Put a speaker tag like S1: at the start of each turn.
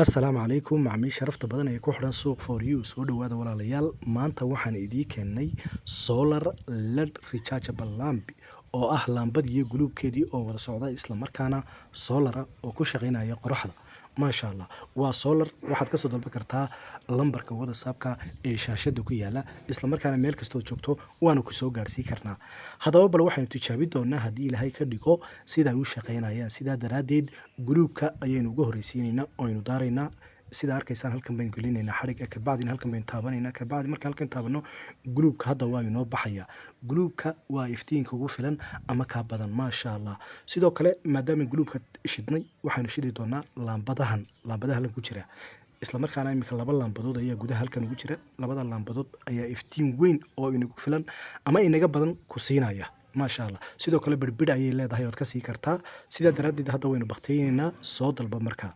S1: Assalaamu calaykum macaamiisha sharafta badan ee ku xidhan suuq for you soo dhawaada walaalayaal maanta waxaan idii keenay solar led rechargeable lamp oo ah laambad iyo guluubkeedii oo wada socda isla markaana solara oo ku shaqeynaya qoraxda maasha Allah waa solar waxaad ka soo dalban kartaa lambarka WhatsApp-ka ee shaashada ku yaala isla markaana meel kastoo joogto waanu ku soo gaarsiin karnaa haddaba bal waxaynu tijaabin doonaa haddii Ilaahay ka dhigo sida ay u shaqeynayaan sidaa daraadeed guluubka ayaynu ugu horeysiinaynaa oo aynu daaraynaa sida arkaysaan halkan baynu gelinaynaa xarig ka bacdina halkan baynu taabanaynaa ka bacdi marka halkan taabano guluubka hadda waa inoo baxaya guluubka waa iftiinka ugu filan ama ka badan maasha Allah sidoo kale maadaama guluubka shidnay waxaanu shidi doonaa laambadaha halkan ku jira isla markaana imika laba laambadood ayaa gudaha halkan ugu jira labada laambadood ayaa iftiin weyn oo inagu filan ama inaga badan ku siinaya maasha Allah sidoo kale birbir ayay leedahay oo ka sii kartaa sida daraadeed hadda waynu baqteynaynaa soo dalba markaa